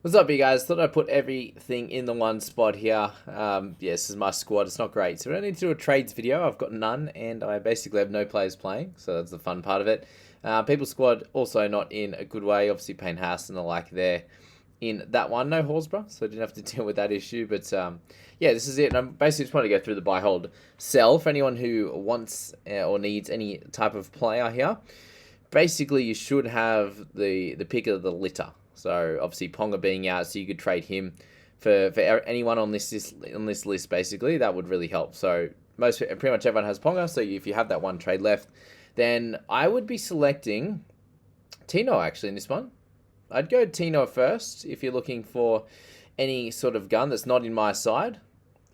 What's up, you guys? Thought I'd put everything in the one spot here. Yeah, this is my squad. It's not great. So I don't need to do a trades video. I've got none, and I basically have no players playing. So that's the fun part of it. People's squad also not in a good way. Obviously, Payne Haas and the like there in that one. No Horsburgh, so I didn't have to deal with that issue. But yeah, this is it. And I'm basically just want to go through the buy, hold, sell for anyone who wants or needs any type of player here. Basically, you should have the pick of the litter. So obviously Ponga being out, so you could trade him for anyone on this list. Basically, that would really help. So pretty much everyone has Ponga. So if you have that one trade left, then I would be selecting Tino actually in this one. I'd go Tino first if you're looking for any sort of gun that's not in my side.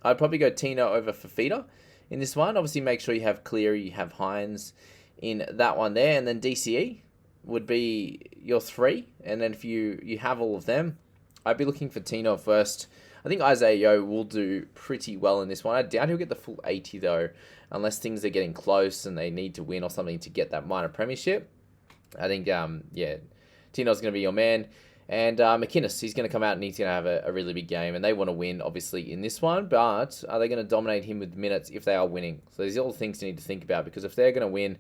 I'd probably go Tino over Fafita in this one. Obviously, make sure you have Cleary, you have Hines in that one there, and then DCE would be your three. And then if you have all of them, I'd be looking for Tino first. I think Isaiah Yo will do pretty well in this one. I doubt he'll get the full 80 though, unless things are getting close and they need to win or something to get that minor premiership. I think, yeah, Tino's going to be your man. And McInnes, he's going to come out and he's going to have a really big game. And they want to win, obviously, in this one. But are they going to dominate him with minutes if they are winning? So these are all the things you need to think about. Because if they're going to win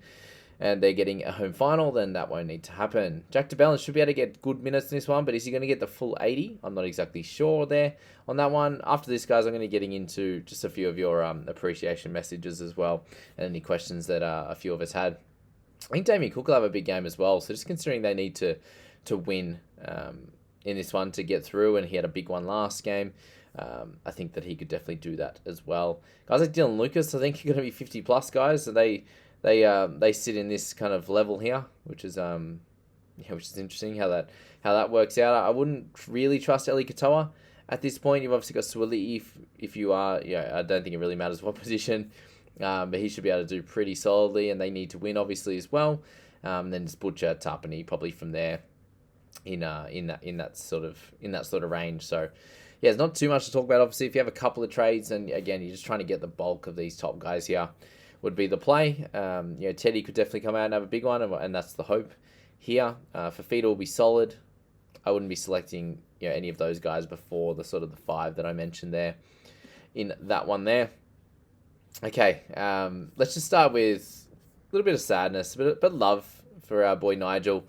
and they're getting a home final, then that won't need to happen. Jack DeBellin should be able to get good minutes in this one. But is he going to get the full 80? I'm not exactly sure there on that one. After this, guys, I'm going to be getting into just a few of your appreciation messages as well. And any questions that a few of us had. I think Damien Cook will have a big game as well. So just considering they need to win in this one to get through, and he had a big one last game, I think that he could definitely do that as well. Guys like Dylan Lucas, I think you're going to be 50 plus guys. So they sit in this kind of level here, which is which is interesting how that works out. I wouldn't really trust Eli Katoa at this point. You've obviously got Swilly if you are. Yeah, I don't think it really matters what position. But he should be able to do pretty solidly, and they need to win obviously as well. Then just Butcher, Tarpany probably from there in that sort of range. So yeah, there's not too much to talk about. Obviously, if you have a couple of trades, and again you're just trying to get the bulk of these top guys here, would be the play. Teddy could definitely come out and have a big one, and that's the hope here. Fafita will be solid. I wouldn't be selecting any of those guys before the sort of the five that I mentioned there in that one there. Okay, let's just start with a little bit of sadness, but love for our boy Nigel.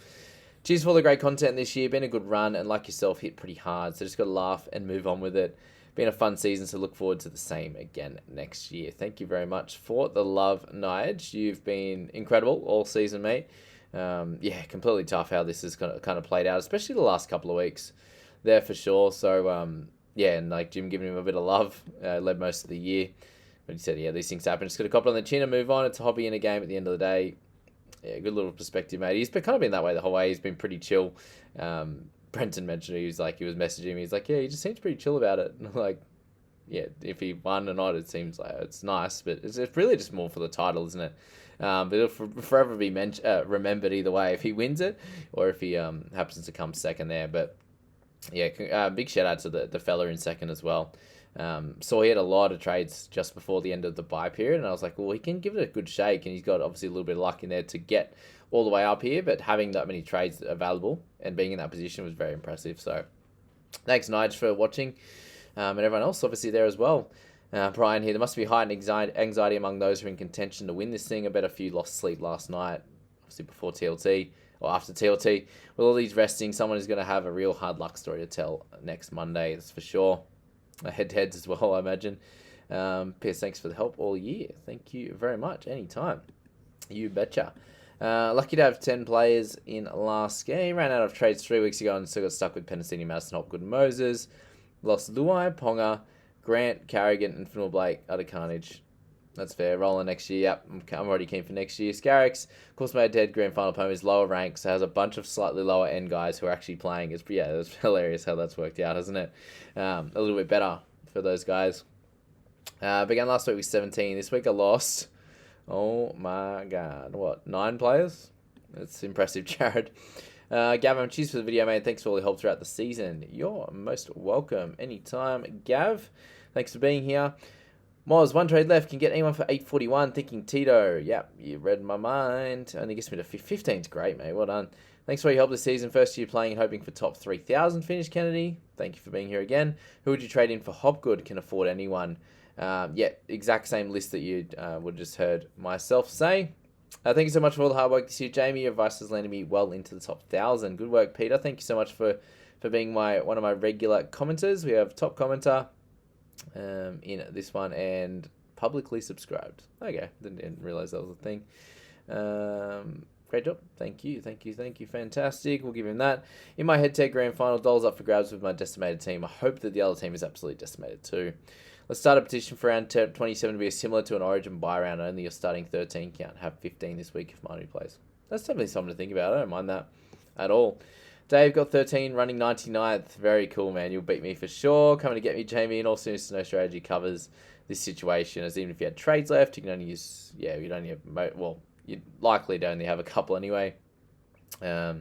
Cheers for all the great content this year. Been a good run, and like yourself, hit pretty hard. So just got to laugh and move on with it. Been a fun season, so look forward to the same again next year. Thank you very much for the love, Nige. You've been incredible all season, mate. Yeah, completely tough how this has kind of played out, especially the last couple of weeks there for sure. So, yeah, and like Jim giving him a bit of love, led most of the year. But he said, yeah, these things happen. Just got to cop it on the chin and move on. It's a hobby and a game at the end of the day. Yeah, good little perspective, mate. He's kind of been that way the whole way. He's been pretty chill. Brenton mentioned he was messaging me. He's like, yeah, he just seems pretty chill about it. And I'm like, yeah, if he won or not, it seems like it's nice. But it's really just more for the title, isn't it? But it'll forever be remembered either way if he wins it or if he happens to come second there. But yeah, big shout out to the fella in second as well. So he had a lot of trades just before the end of the buy period, and I was like, well, he can give it a good shake, and he's got obviously a little bit of luck in there to get all the way up here, but having that many trades available and being in that position was very impressive. So thanks, Nige, for watching, and everyone else obviously there as well. Brian here, there must be heightened anxiety among those who are in contention to win this thing. I bet a few lost sleep last night, obviously before TLT. Or after TLT. With all these resting, someone is going to have a real hard luck story to tell next Monday, that's for sure. Head-to-heads as well, I imagine. Pierce, thanks for the help all year. Thank you very much. Anytime. You betcha. Lucky to have 10 players in last game. Ran out of trades 3 weeks ago and still got stuck with Penasini, Madison, Hopgood, and Moses. Lost Luai, Ponga, Grant, Carrigan, and Final Blake. Utter carnage. That's fair. Rolling next year. Yep, I'm already keen for next year. Scarrix, of course, made dead grand final opponent is lower rank, so has a bunch of slightly lower end guys who are actually playing. It's hilarious how that's worked out, hasn't it? A little bit better for those guys. Began last week with 17. This week I lost. Oh my god. What? 9 players? That's impressive, Jared. Gav, cheers for the video, mate. Thanks for all your help throughout the season. You're most welcome. Anytime, Gav. Thanks for being here. Moz, 1 trade left. Can get anyone for 841. Thinking Tito. Yep, you read my mind. Only gets me to 15's great, mate. Well done. Thanks for your help this season. First year playing and hoping for top 3,000 finish, Kennedy. Thank you for being here again. Who would you trade in for Hopgood? Can afford anyone. Yeah, exact same list that you would have just heard myself say. Thank you so much for all the hard work this year, Jamie. Your advice has landed me well into the top 1,000. Good work, Peter. Thank you so much for being one of my regular commenters. We have top commenter in this one and publicly subscribed. Okay, didn't realize that was a thing. Great job. Thank you. Fantastic. We'll give him that. In my head-to-head grand final, dolls up for grabs with my decimated team. I hope that the other team is absolutely decimated too. Let's start a petition for round 27 to be similar to an Origin buy round. Only you're starting 13 count. Have 15 this week if Manu plays. That's definitely something to think about. I don't mind that at all. Dave got 13, running 99th. Very cool, man. You'll beat me for sure. Coming to get me, Jamie. In all seriousness, no strategy covers this situation. As even if you had trades left, you can only use... Yeah, you'd only have... Well, you'd likely to only have a couple anyway. Yeah,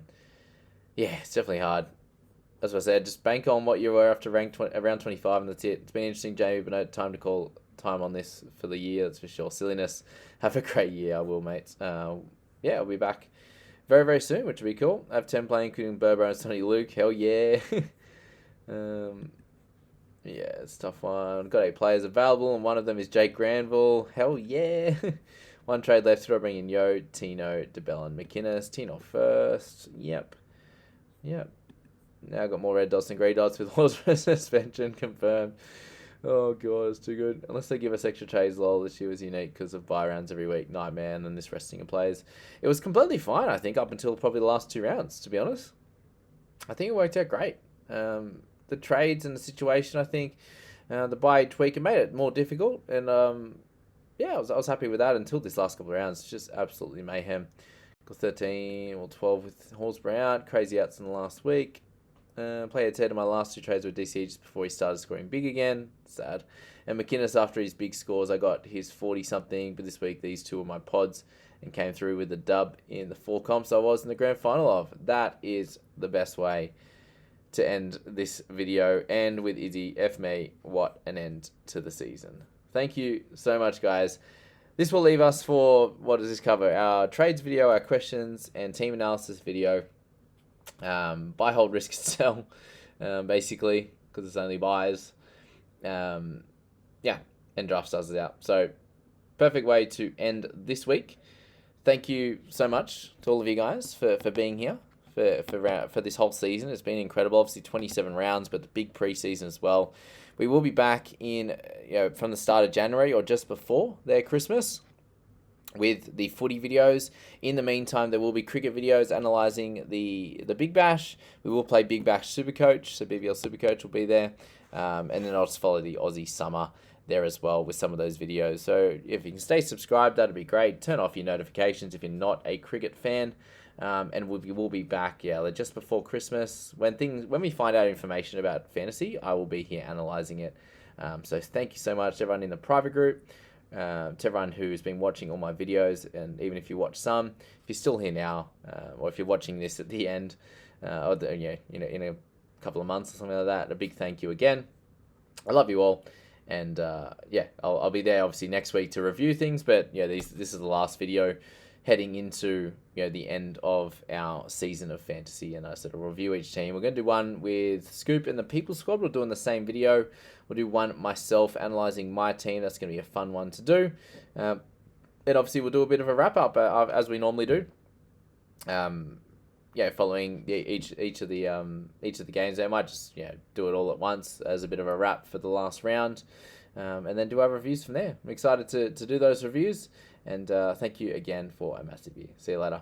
it's definitely hard. As I said, just bank on what you were after around 25, and that's it. It's been interesting, Jamie, but no time to call time on this for the year, that's for sure. Silliness. Have a great year, I will, mates. Yeah, I'll be back very, very soon, which will be cool. I have 10 playing, including Burbo and Sonny Luke. Hell yeah. Yeah, it's a tough one. Got 8 players available, and one of them is Jake Granville. Hell yeah. One trade left. Should I bring in Yo, Tino, DeBell, and McInnes? Tino first. Yep. Now I've got more red dots than grey dots with Horse suspension confirmed. Oh, God, it's too good. Unless they give us extra trades, lol, this year was unique because of buy rounds every week. Nightmare, and then this resting of players. It was completely fine, I think, up until probably the last 2 rounds, to be honest. I think it worked out great. The trades and the situation, I think, the buy tweak, it made it more difficult. And, yeah, I was happy with that until this last couple of rounds. It's just absolutely mayhem. Got 13 or 12 with Horsburgh out. Crazy outs in the last week. Play head-to-head in my last 2 trades with DCE just before he started scoring big again. Sad. And McInnes, after his big scores, I got his 40-something. But this week, these 2 were my pods and came through with the dub in the 4 comps I was in the grand final of. That is the best way to end this video. And with Izzy, F me, what an end to the season. Thank you so much, guys. This will leave us for, what does this cover? Our trades video, our questions, and team analysis video. Buy, hold, risk, and sell, basically, because it's only buys. Yeah, and draft stars is out. So, perfect way to end this week. Thank you so much to all of you guys for being here for this whole season. It's been incredible. Obviously, 27 rounds, but the big preseason as well. We will be back in, from the start of January or just before their Christmas with the footy videos. In the meantime, there will be cricket videos analysing the Big Bash. We will play Big Bash Supercoach, so BBL Supercoach will be there. And then I'll just follow the Aussie Summer there as well with some of those videos. So if you can stay subscribed, that'd be great. Turn off your notifications if you're not a cricket fan. And we'll be back, just before Christmas. When we find out information about fantasy, I will be here analysing it. So thank you so much to everyone in the private group, to everyone who's been watching all my videos, and even if you watch some, if you're still here now, or if you're watching this at the end, or in a couple of months or something like that, a big thank you again. I love you all, and I'll be there obviously next week to review things. But this is the last video heading into the end of our season of fantasy, and I sort of review each team. We're going to do one with Scoop and the People Squad. We'll do in the same video. We'll do one myself analysing my team. That's going to be a fun one to do. And obviously we'll do a bit of a wrap up as we normally do. Following each of the games. I might just do it all at once as a bit of a wrap for the last round, and then do our reviews from there. I'm excited to do those reviews. And thank you again for a massive year. See you later.